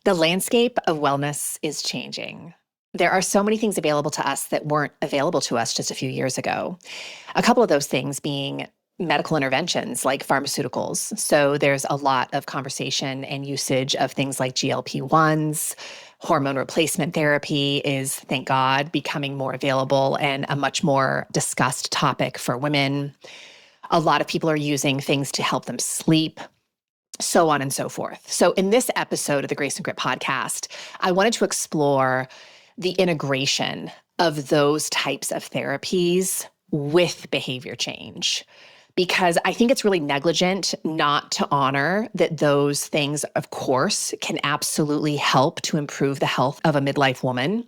The landscape of wellness is changing. There are so many things available to us that weren't available to us just a few years ago. A couple of those things being medical interventions like pharmaceuticals. So there's a lot of conversation and usage of things like GLP-1s. Hormone replacement therapy is, thank God, becoming more available and a much more discussed topic for women. A lot of people are using things to help them sleep, so on and so forth. So in this episode of the Grace and Grit podcast, I wanted to explore the integration of those types of therapies with behavior change, because I think it's really negligent not to honor that those things, of course, can absolutely help to improve the health of a midlife woman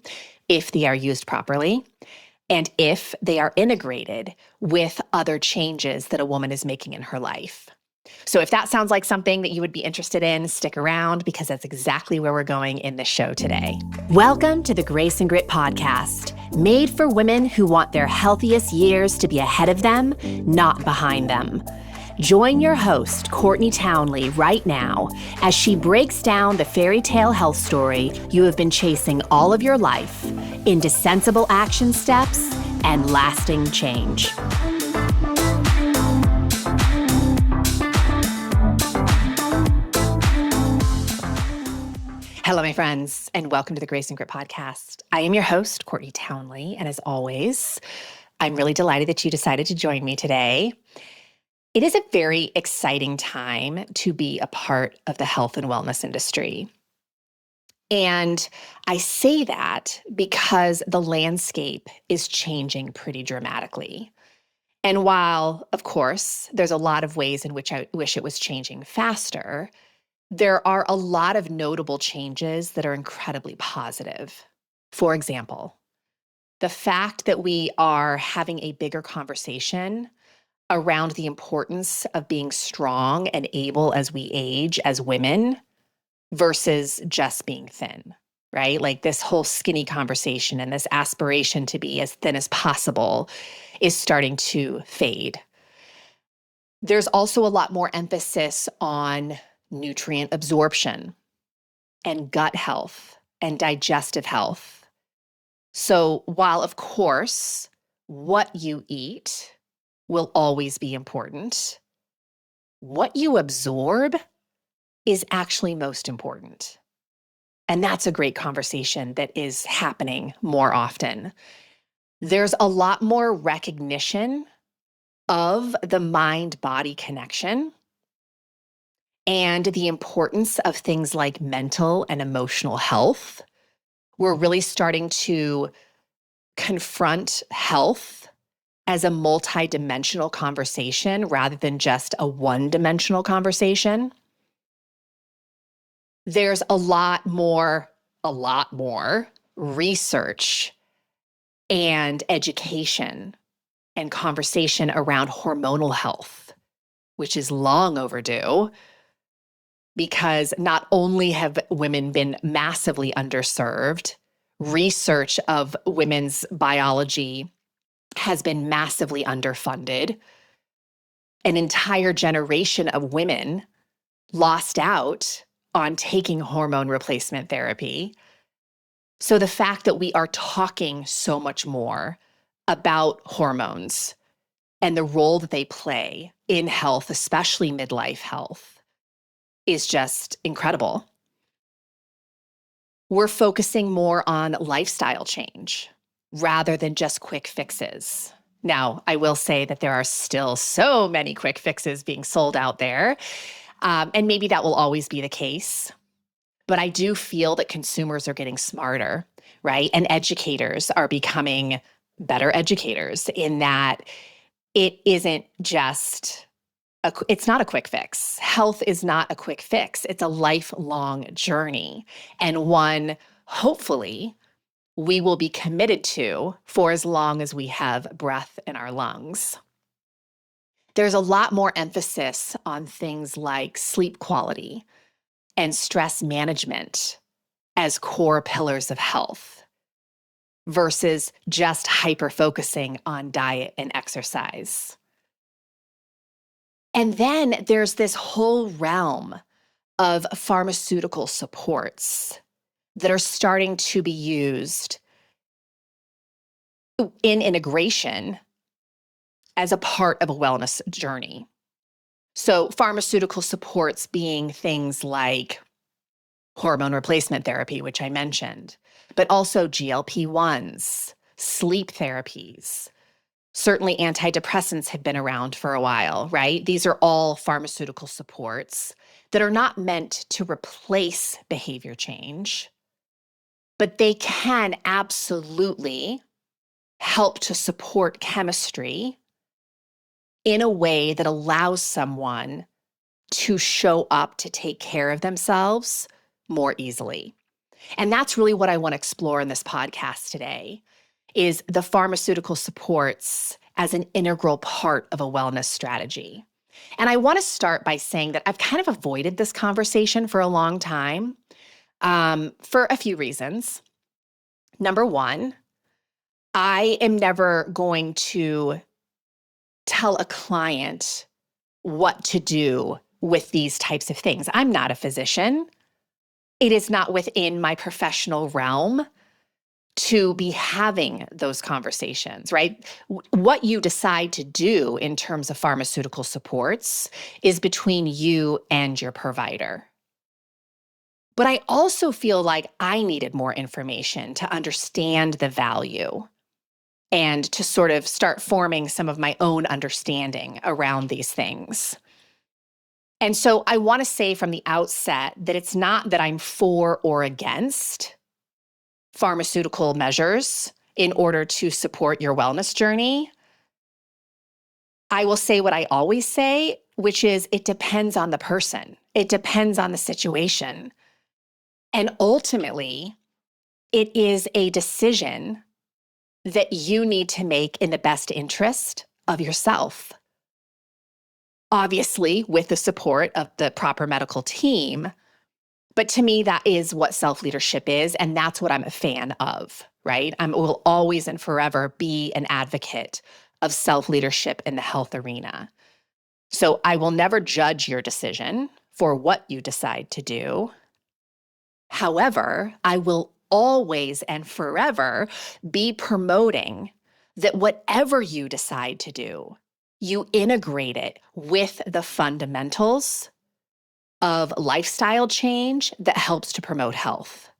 if they are used properly and if they are integrated with other changes that a woman is making in her life. So if that sounds like something that you would be interested in, stick around because that's exactly where we're going in this show today. Welcome to the Grace and Grit podcast, made for women who want their healthiest years to be ahead of them, not behind them. Join your host, Courtney Townley, right now as she breaks down the fairy tale health story you have been chasing all of your life into sensible action steps and lasting change. Hello, my friends, and welcome to the Grace and Grit podcast. I am your host, Courtney Townley, and as always, I'm really delighted that you decided to join me today. It is a very exciting time to be a part of the health and wellness industry. And I say that because the landscape is changing pretty dramatically. And while, of course, there's a lot of ways in which I wish it was changing faster, there are a lot of notable changes that are incredibly positive. For example, the fact that we are having a bigger conversation around the importance of being strong and able as we age as women versus just being thin, right? Like this whole skinny conversation and this aspiration to be as thin as possible is starting to fade. There's also a lot more emphasis on nutrient absorption and gut health and digestive health. So while, of course, what you eat will always be important, what you absorb is actually most important. And that's a great conversation that is happening more often. There's a lot more recognition of the mind-body connection and the importance of things like mental and emotional health. We're really starting to confront health as a multidimensional conversation rather than just a one-dimensional conversation. There's a lot more research and education and conversation around hormonal health, which is long overdue, because not only have women been massively underserved, research of women's biology has been massively underfunded. An entire generation of women lost out on taking hormone replacement therapy. So the fact that we are talking so much more about hormones and the role that they play in health, especially midlife health, is just incredible. We're focusing more on lifestyle change rather than just quick fixes. Now, I will say that there are still so many quick fixes being sold out there, and maybe that will always be the case. But I do feel that consumers are getting smarter, right? And educators are becoming better educators in that it isn't just it's not a quick fix. Health is not a quick fix. It's a lifelong journey, and one, hopefully, we will be committed to for as long as we have breath in our lungs. There's a lot more emphasis on things like sleep quality and stress management as core pillars of health versus just hyper-focusing on diet and exercise. And then there's this whole realm of pharmaceutical supports that are starting to be used in integration as a part of a wellness journey. So, pharmaceutical supports being things like hormone replacement therapy, which I mentioned, but also GLP-1s, sleep therapies. Certainly, antidepressants have been around for a while, right? These are all pharmaceutical supports that are not meant to replace behavior change, but they can absolutely help to support chemistry in a way that allows someone to show up to take care of themselves more easily. And that's really what I want to explore in this podcast today is the pharmaceutical supports as an integral part of a wellness strategy. And I want to start by saying that I've kind of avoided this conversation for a long time for a few reasons. Number one, I am never going to tell a client what to do with these types of things. I'm not a physician. It is not within my professional realm to be having those conversations, right? What you decide to do in terms of pharmaceutical supports is between you and your provider. But I also feel like I needed more information to understand the value and to sort of start forming some of my own understanding around these things. And so I want to say from the outset that it's not that I'm for or against pharmaceutical measures in order to support your wellness journey. I will say what I always say, which is it depends on the person. It depends on the situation. And ultimately, it is a decision that you need to make in the best interest of yourself. Obviously, with the support of the proper medical team. But to me, that is what self-leadership is, and that's what I'm a fan of, right? I will always and forever be an advocate of self-leadership in the health arena. So I will never judge your decision for what you decide to do. However, I will always and forever be promoting that whatever you decide to do, you integrate it with the fundamentals of lifestyle change that helps to promote health.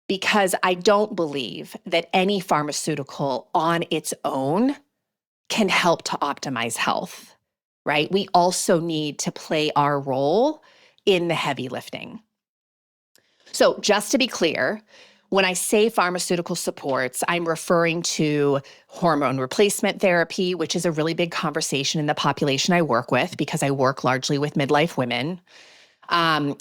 Because I don't believe that any pharmaceutical on its own can help to optimize health, right? We also need to play our role in the heavy lifting. So just to be clear, when I say pharmaceutical supports, I'm referring to hormone replacement therapy, which is a really big conversation in the population I work with because I work largely with midlife women,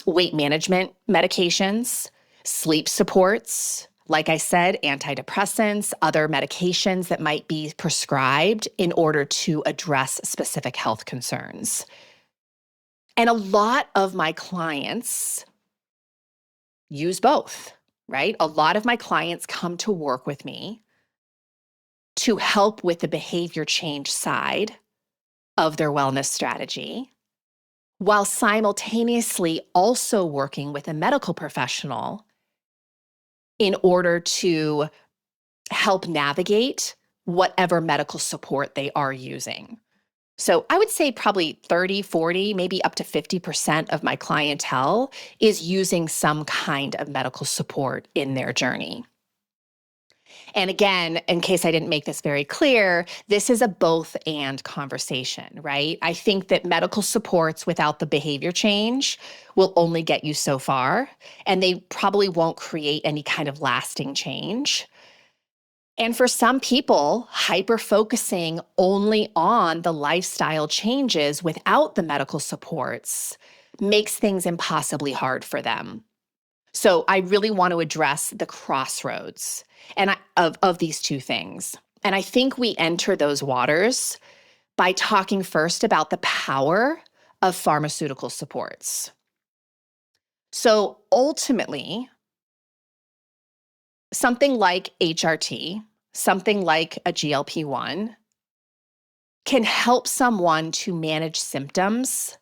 weight management medications, sleep supports, like I said, antidepressants, other medications that might be prescribed in order to address specific health concerns. And a lot of my clients use both, right? A lot of my clients come to work with me to help with the behavior change side of their wellness strategy, while simultaneously also working with a medical professional in order to help navigate whatever medical support they are using. So I would say probably 30, 40, maybe up to 50% of my clientele is using some kind of medical support in their journey. And again, in case I didn't make this very clear, this is a both and conversation, right? I think that medical supports without the behavior change will only get you so far, and they probably won't create any kind of lasting change. And for some people, hyper-focusing only on the lifestyle changes without the medical supports makes things impossibly hard for them. So I really want to address the crossroads of these two things. And I think we enter those waters by talking first about the power of pharmaceutical supports. So ultimately, something like HRT, something like a GLP-1 can help someone to manage symptoms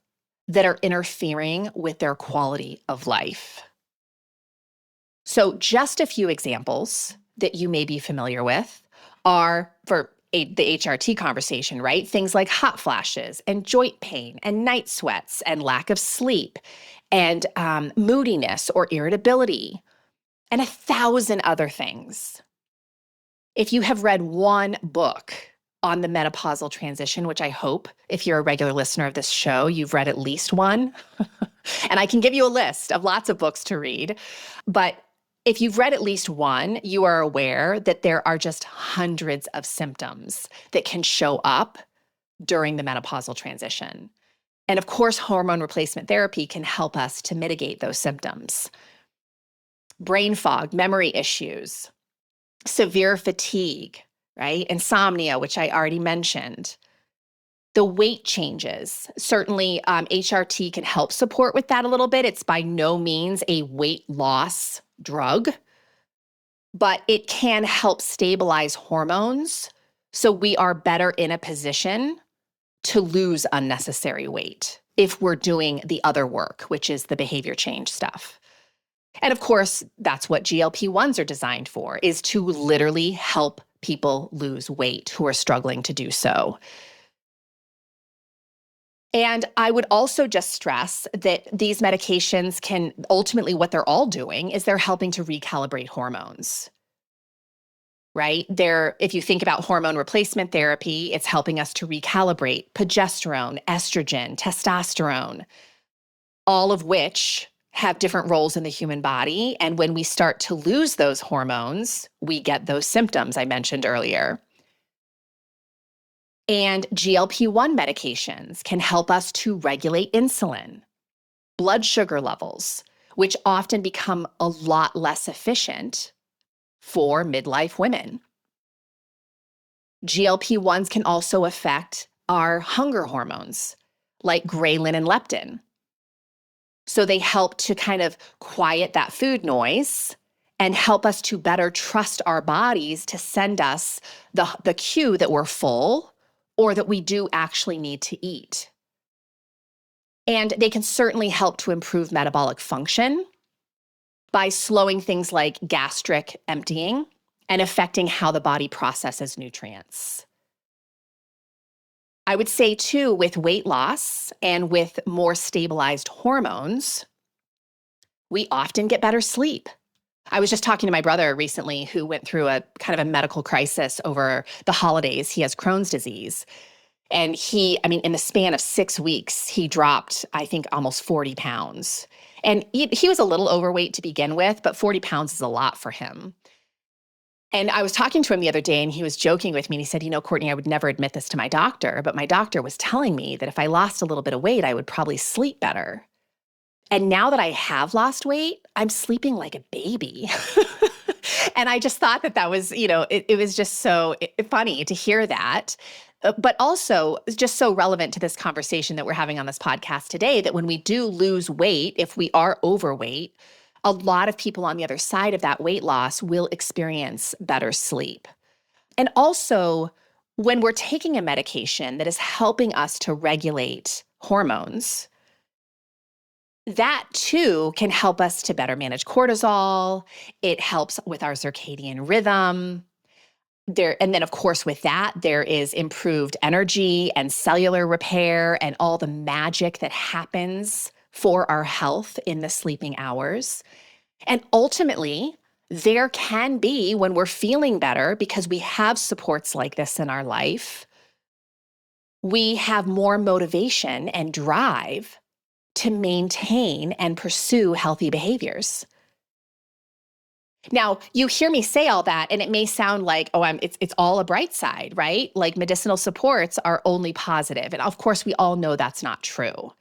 that are interfering with their quality of life. So just a few examples that you may be familiar with are for the HRT conversation, right? Things like hot flashes and joint pain and night sweats and lack of sleep and moodiness or irritability and 1,000 other things. If you have read one book on the menopausal transition, which I hope if you're a regular listener of this show, you've read at least one, and I can give you a list of lots of books to read, but if you've read at least one, you are aware that there are just hundreds of symptoms that can show up during the menopausal transition. And of course, hormone replacement therapy can help us to mitigate those symptoms. Brain fog, memory issues, severe fatigue, right? Insomnia, which I already mentioned. The weight changes. Certainly, HRT can help support with that a little bit. It's by no means a weight loss drug, but it can help stabilize hormones so we are better in a position to lose unnecessary weight if we're doing the other work, which is the behavior change stuff. And of course, that's what GLP-1s are designed for, is to literally help people lose weight who are struggling to do so. And I would also just stress that these medications can ultimately, what they're all doing is they're helping to recalibrate hormones, right? If you think about hormone replacement therapy, it's helping us to recalibrate progesterone, estrogen, testosterone, all of which have different roles in the human body. And when we start to lose those hormones, we get those symptoms I mentioned earlier. And GLP-1 medications can help us to regulate insulin, blood sugar levels, which often become a lot less efficient for midlife women. GLP-1s can also affect our hunger hormones, like ghrelin and leptin. So they help to kind of quiet that food noise and help us to better trust our bodies to send us the cue that we're full or that we do actually need to eat. And they can certainly help to improve metabolic function by slowing things like gastric emptying and affecting how the body processes nutrients. I would say too, with weight loss and with more stabilized hormones, we often get better sleep. I was just talking to my brother recently who went through a kind of a medical crisis over the holidays. He has Crohn's disease. And in the span of 6 weeks, he dropped, I think, almost 40 pounds. And he was a little overweight to begin with, but 40 pounds is a lot for him. And I was talking to him the other day and he was joking with me and he said, Courtney, I would never admit this to my doctor, but my doctor was telling me that if I lost a little bit of weight, I would probably sleep better. And now that I have lost weight, I'm sleeping like a baby. And I just thought that was, it was just so funny to hear that. But also just so relevant to this conversation that we're having on this podcast today, that when we do lose weight, if we are overweight, a lot of people on the other side of that weight loss will experience better sleep. And also, when we're taking a medication that is helping us to regulate hormones, that too can help us to better manage cortisol. It helps with our circadian rhythm. And then, of course, with that, there is improved energy and cellular repair and all the magic that happens for our health in the sleeping hours. And ultimately, there can be, when we're feeling better, because we have supports like this in our life, we have more motivation and drive to maintain and pursue healthy behaviors. Now, you hear me say all that, and it may sound like, it's all a bright side, right? Like medicinal supports are only positive. And of course, we all know that's not true.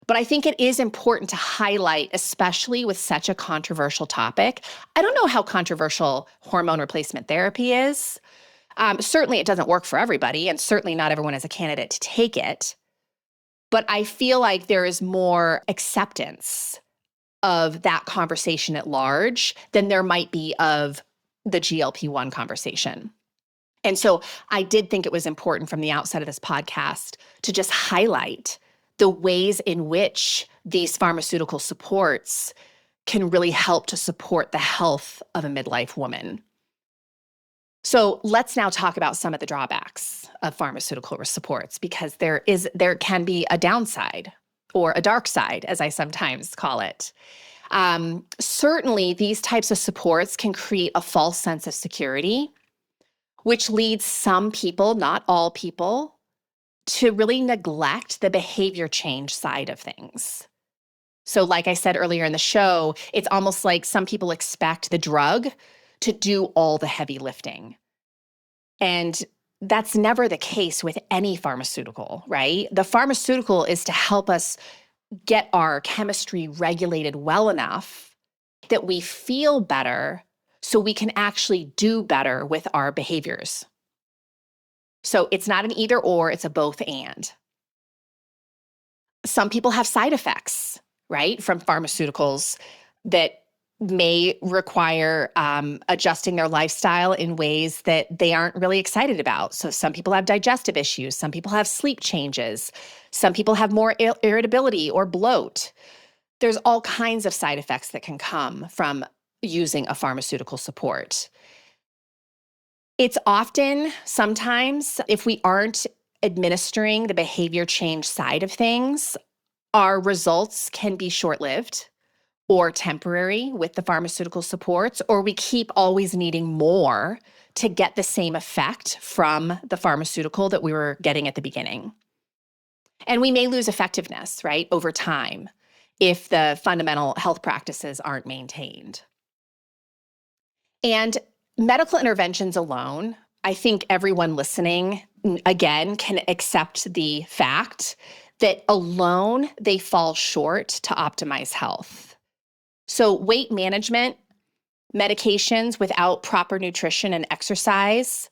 But I think it is important to highlight, especially with such a controversial topic. I don't know how controversial hormone replacement therapy is. Certainly, it doesn't work for everybody, and certainly not everyone is a candidate to take it. But I feel like there is more acceptance of that conversation at large than there might be of the GLP-1 conversation. And so I did think it was important from the outset of this podcast to just highlight the ways in which these pharmaceutical supports can really help to support the health of a midlife woman. So let's now talk about some of the drawbacks of pharmaceutical supports, because there can be a downside, or a dark side, as I sometimes call it. Certainly, these types of supports can create a false sense of security, which leads some people, not all people, to really neglect the behavior change side of things. So like I said earlier in the show, it's almost like some people expect the drug to do all the heavy lifting. And that's never the case with any pharmaceutical, right? The pharmaceutical is to help us get our chemistry regulated well enough that we feel better so we can actually do better with our behaviors. So it's not an either or, it's a both and. Some people have side effects, right, from pharmaceuticals that may require adjusting their lifestyle in ways that they aren't really excited about. So some people have digestive issues, some people have sleep changes, some people have more irritability or bloat. There's all kinds of side effects that can come from using a pharmaceutical support. It's often, sometimes, if we aren't administering the behavior change side of things, our results can be short-lived or temporary with the pharmaceutical supports, or we keep always needing more to get the same effect from the pharmaceutical that we were getting at the beginning. And we may lose effectiveness, right, over time if the fundamental health practices aren't maintained. And medical interventions alone, I think everyone listening, again, can accept the fact that alone they fall short to optimize health. So weight management, medications without proper nutrition and exercise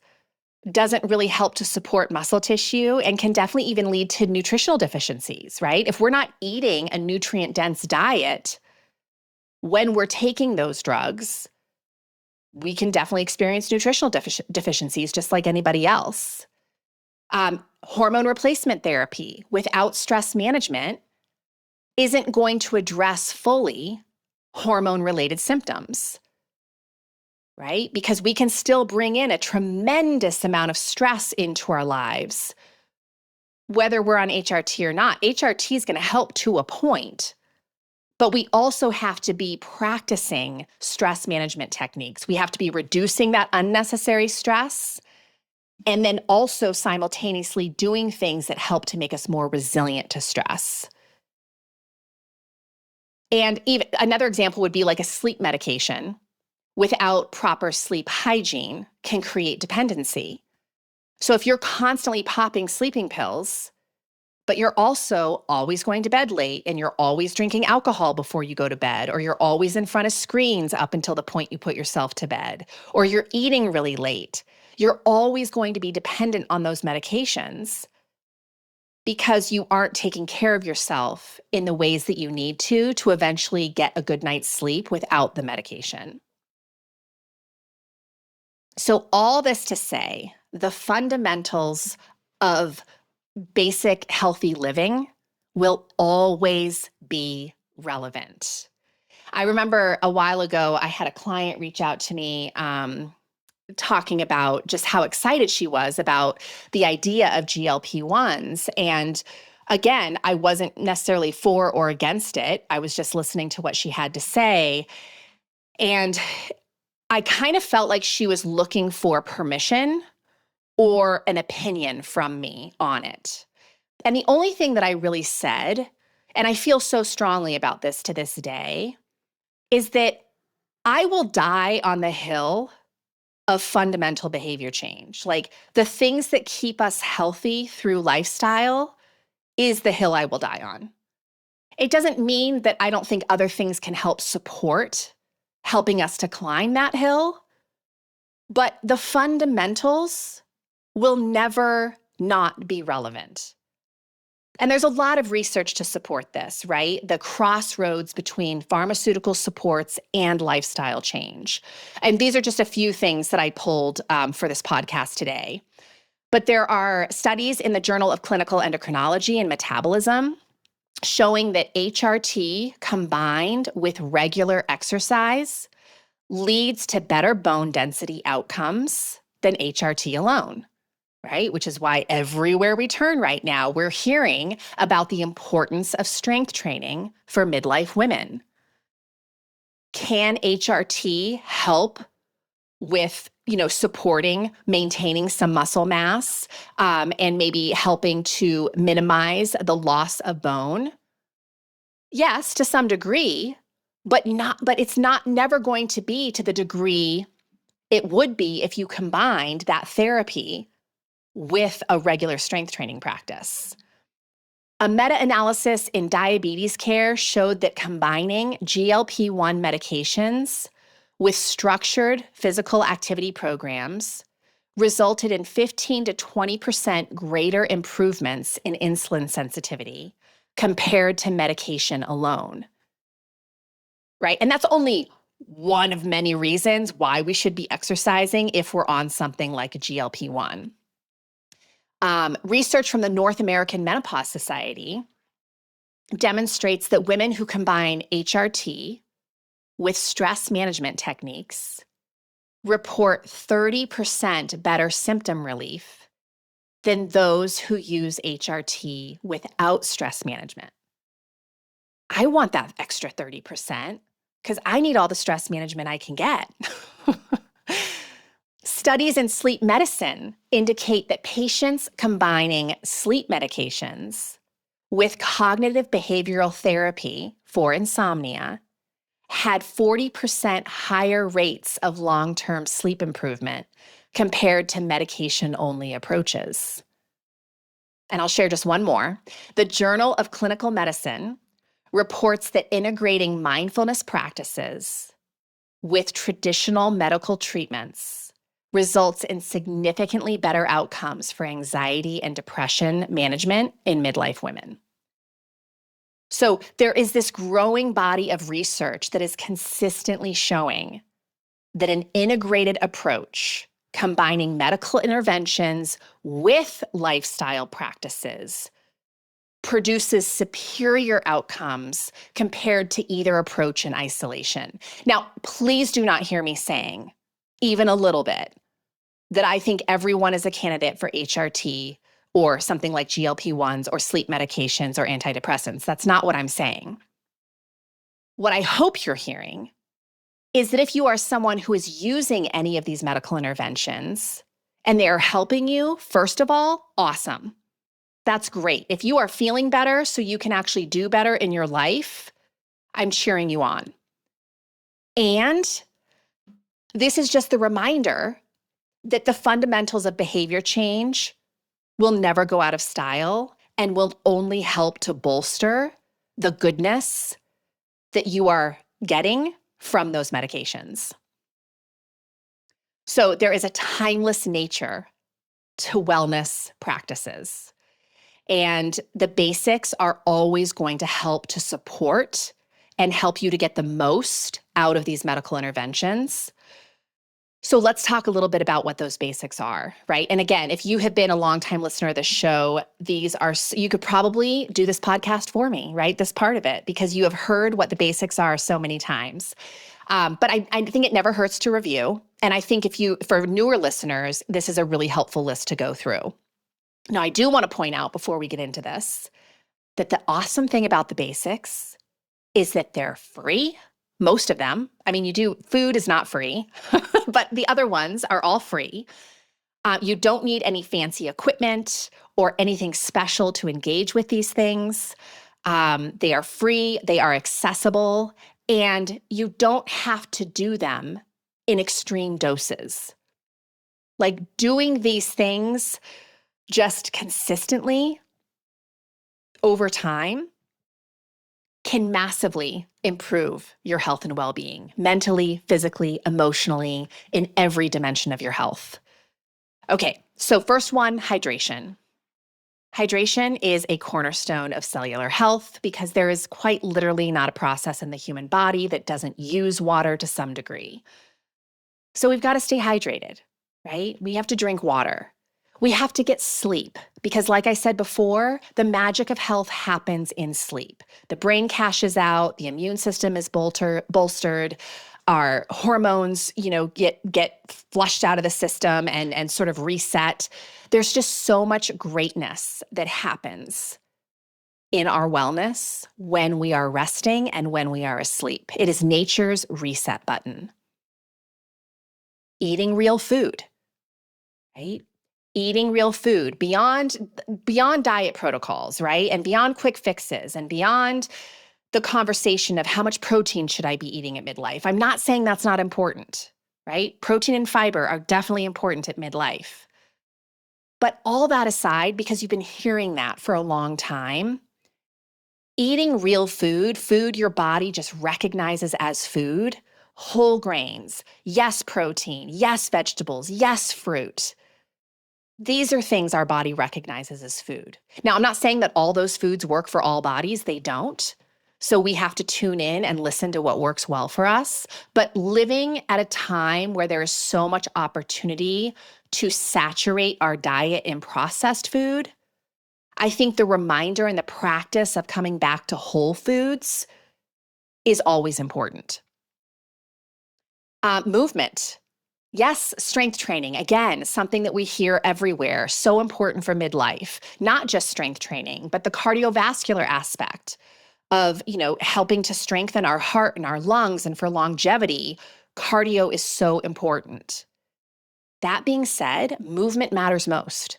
doesn't really help to support muscle tissue and can definitely even lead to nutritional deficiencies, right? If we're not eating a nutrient-dense diet when we're taking those drugs, we can definitely experience nutritional deficiencies just like anybody else. Hormone replacement therapy without stress management isn't going to address fully hormone-related symptoms, right? Because we can still bring in a tremendous amount of stress into our lives, whether we're on HRT or not. HRT is going to help to a point, but we also have to be practicing stress management techniques. We have to be reducing that unnecessary stress, and then also simultaneously doing things that help to make us more resilient to stress. And even another example would be like a sleep medication without proper sleep hygiene can create dependency. So if you're constantly popping sleeping pills, but you're also always going to bed late and you're always drinking alcohol before you go to bed, or you're always in front of screens up until the point you put yourself to bed, or you're eating really late, you're always going to be dependent on those medications because you aren't taking care of yourself in the ways that you need to eventually get a good night's sleep without the medication. So all this to say, the fundamentals of basic healthy living will always be relevant. I remember a while ago, I had a client reach out to me talking about just how excited she was about the idea of GLP-1s. And again, I wasn't necessarily for or against it. I was just listening to what she had to say. And I kind of felt like she was looking for permission or an opinion from me on it. And the only thing that I really said, and I feel so strongly about this to this day, is that I will die on the hill of fundamental behavior change. Like the things that keep us healthy through lifestyle is the hill I will die on. It doesn't mean that I don't think other things can help support helping us to climb that hill, but the fundamentals will never not be relevant. And there's a lot of research to support this, right? The crossroads between pharmaceutical supports and lifestyle change. And these are just a few things that I pulled for this podcast today. But there are studies in the Journal of Clinical Endocrinology and Metabolism showing that HRT combined with regular exercise leads to better bone density outcomes than HRT alone, right? Which is why everywhere we turn right now, we're hearing about the importance of strength training for midlife women. Can HRT help with, supporting, maintaining some muscle mass, and maybe helping to minimize the loss of bone? Yes, to some degree, but it's not never going to be to the degree it would be if you combined that therapy with a regular strength training practice. A meta-analysis in diabetes care showed that combining GLP-1 medications with structured physical activity programs resulted in 15 to 20% greater improvements in insulin sensitivity compared to medication alone, right? And that's only one of many reasons why we should be exercising if we're on something like a GLP-1. Research from the North American Menopause Society demonstrates that women who combine HRT with stress management techniques report 30% better symptom relief than those who use HRT without stress management. I want that extra 30% because I need all the stress management I can get. Studies in sleep medicine indicate that patients combining sleep medications with cognitive behavioral therapy for insomnia had 40% higher rates of long-term sleep improvement compared to medication-only approaches. And I'll share just one more. The Journal of Clinical Medicine reports that integrating mindfulness practices with traditional medical treatments results in significantly better outcomes for anxiety and depression management in midlife women. So there is this growing body of research that is consistently showing that an integrated approach combining medical interventions with lifestyle practices produces superior outcomes compared to either approach in isolation. Now, please do not hear me saying, even a little bit, that I think everyone is a candidate for HRT or something like GLP-1s or sleep medications or antidepressants. That's not what I'm saying. What I hope you're hearing is that if you are someone who is using any of these medical interventions and they are helping you, first of all, awesome. That's great. If you are feeling better so you can actually do better in your life, I'm cheering you on. And this is just the reminder that the fundamentals of behavior change will never go out of style and will only help to bolster the goodness that you are getting from those medications. So there is a timeless nature to wellness practices. And the basics are always going to help to support and help you to get the most out of these medical interventions. So let's talk a little bit about what those basics are, right? And again, if you have been a longtime listener of the show, you could probably do this podcast for me, right? This part of it, because you have heard what the basics are so many times. But I think it never hurts to review. And I think for newer listeners, this is a really helpful list to go through. Now, I do want to point out before we get into this, that the awesome thing about the basics is that they're free. Most of them. I mean, food is not free, but the other ones are all free. You don't need any fancy equipment or anything special to engage with these things. They are free, they are accessible, and you don't have to do them in extreme doses. Like doing these things just consistently over time can massively improve your health and well-being, mentally, physically, emotionally, in every dimension of your health. Okay, so first one, hydration. Hydration is a cornerstone of cellular health because there is quite literally not a process in the human body that doesn't use water to some degree. So we've got to stay hydrated, right? We have to drink water. We have to get sleep because, like I said before, the magic of health happens in sleep. The brain cashes out, the immune system is bolstered, our hormones, get flushed out of the system and sort of reset. There's just so much greatness that happens in our wellness when we are resting and when we are asleep. It is nature's reset button. Eating real food, right? Eating real food beyond diet protocols, right? And beyond quick fixes and beyond the conversation of how much protein should I be eating at midlife. I'm not saying that's not important, right? Protein and fiber are definitely important at midlife. But all that aside, because you've been hearing that for a long time, eating real food your body just recognizes as food, whole grains, yes, protein, yes, vegetables, yes, fruit. These are things our body recognizes as food. Now, I'm not saying that all those foods work for all bodies. They don't. So we have to tune in and listen to what works well for us. But living at a time where there is so much opportunity to saturate our diet in processed food, I think the reminder and the practice of coming back to whole foods is always important. Movement. Yes, strength training. Again, something that we hear everywhere. So important for midlife. Not just strength training, but the cardiovascular aspect of, helping to strengthen our heart and our lungs and for longevity. Cardio is so important. That being said, movement matters most.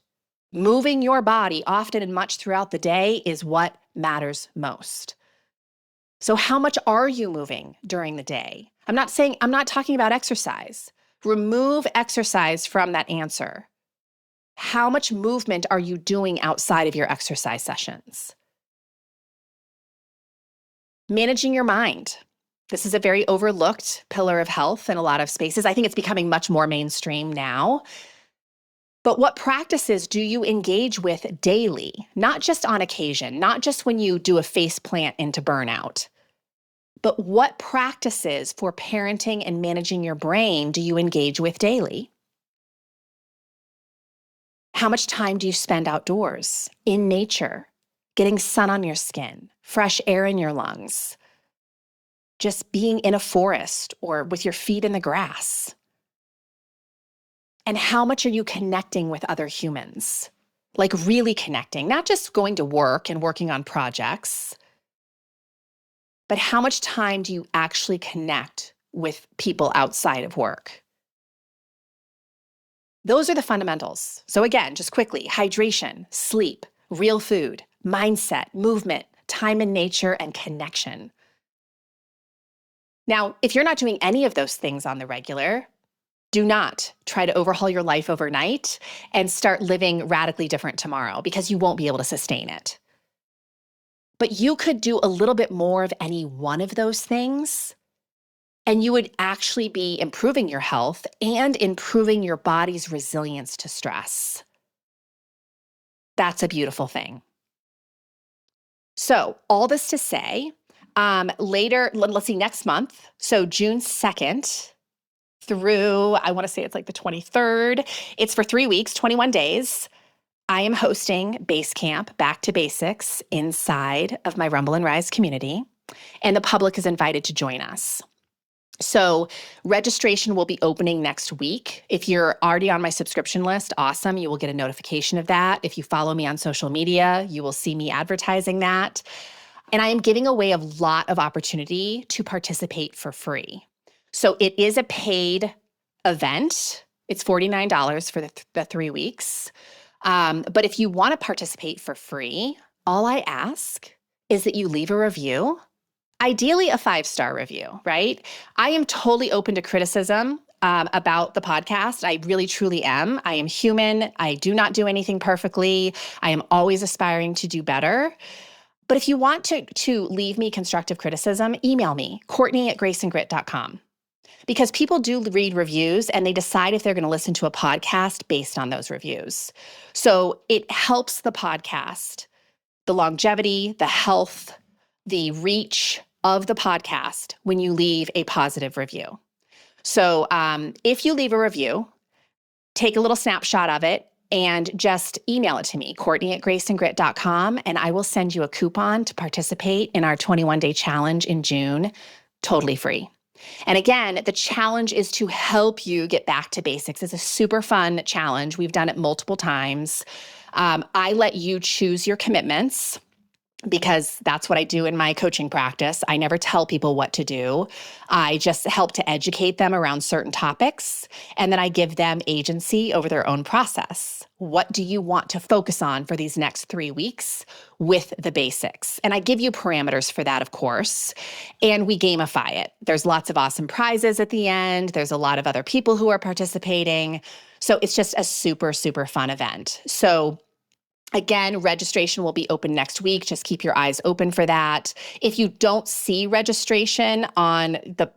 Moving your body often and much throughout the day is what matters most. So how much are you moving during the day? I'm not talking about exercise. Remove exercise from that answer. How much movement are you doing outside of your exercise sessions? Managing your mind. This is a very overlooked pillar of health in a lot of spaces. I think it's becoming much more mainstream now. But what practices do you engage with daily? Not just on occasion, not just when you do a face plant into burnout. But what practices for parenting and managing your brain do you engage with daily? How much time do you spend outdoors, in nature, getting sun on your skin, fresh air in your lungs, just being in a forest or with your feet in the grass? And how much are you connecting with other humans? Like really connecting, not just going to work and working on projects, but how much time do you actually connect with people outside of work? Those are the fundamentals. So again, just quickly, hydration, sleep, real food, mindset, movement, time in nature, and connection. Now, if you're not doing any of those things on the regular, do not try to overhaul your life overnight and start living radically different tomorrow because you won't be able to sustain it. But you could do a little bit more of any one of those things, and you would actually be improving your health and improving your body's resilience to stress. That's a beautiful thing. So all this to say, later, let's see, next month, so June 2nd through, I want to say it's like the 23rd, it's for 3 weeks, 21 days. I am hosting Base Camp Back to Basics inside of my Rumble and Rise community, and the public is invited to join us. So registration will be opening next week. If you're already on my subscription list, awesome. You will get a notification of that. If you follow me on social media, you will see me advertising that. And I am giving away a lot of opportunity to participate for free. So it is a paid event. It's $49 for the 3 weeks. But if you want to participate for free, all I ask is that you leave a review. Ideally, a 5-star review, right? I am totally open to criticism about the podcast. I really, truly am. I am human. I do not do anything perfectly. I am always aspiring to do better. But if you want to leave me constructive criticism, email me, Courtney@graceandgrit.com. Because people do read reviews and they decide if they're going to listen to a podcast based on those reviews. So it helps the podcast, the longevity, the health, the reach of the podcast when you leave a positive review. So if you leave a review, take a little snapshot of it, and just email it to me, Courtney@graceandgrit.com, and I will send you a coupon to participate in our 21-day challenge in June, totally free. And again, the challenge is to help you get back to basics. It's a super fun challenge. We've done it multiple times. I let you choose your commitments, because that's what I do in my coaching practice. I never tell people what to do. I just help to educate them around certain topics, and then I give them agency over their own process. What do you want to focus on for these next 3 weeks with the basics? And I give you parameters for that, of course, and we gamify it. There's lots of awesome prizes at the end. There's a lot of other people who are participating. So it's just a super, super fun event. So again, registration will be open next week. Just keep your eyes open for that. If you don't see registration on the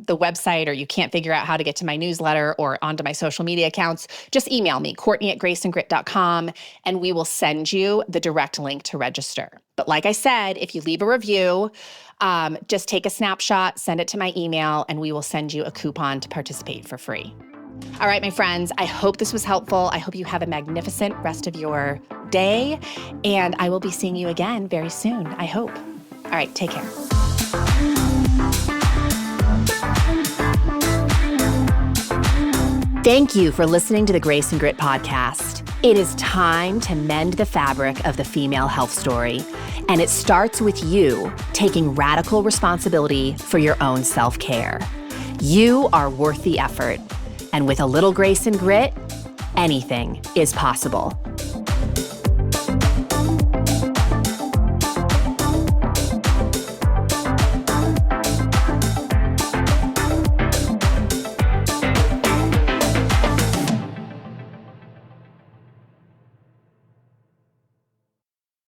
website, or you can't figure out how to get to my newsletter or onto my social media accounts, just email me, Courtney@graceandgrit.com, and we will send you the direct link to register. But like I said, if you leave a review, just take a snapshot, send it to my email, and we will send you a coupon to participate for free. All right, my friends, I hope this was helpful. I hope you have a magnificent rest of your day, and I will be seeing you again very soon, I hope. All right, take care. Thank you for listening to the Grace and Grit podcast. It is time to mend the fabric of the female health story, and it starts with you taking radical responsibility for your own self-care. You are worth the effort. And with a little grace and grit, anything is possible.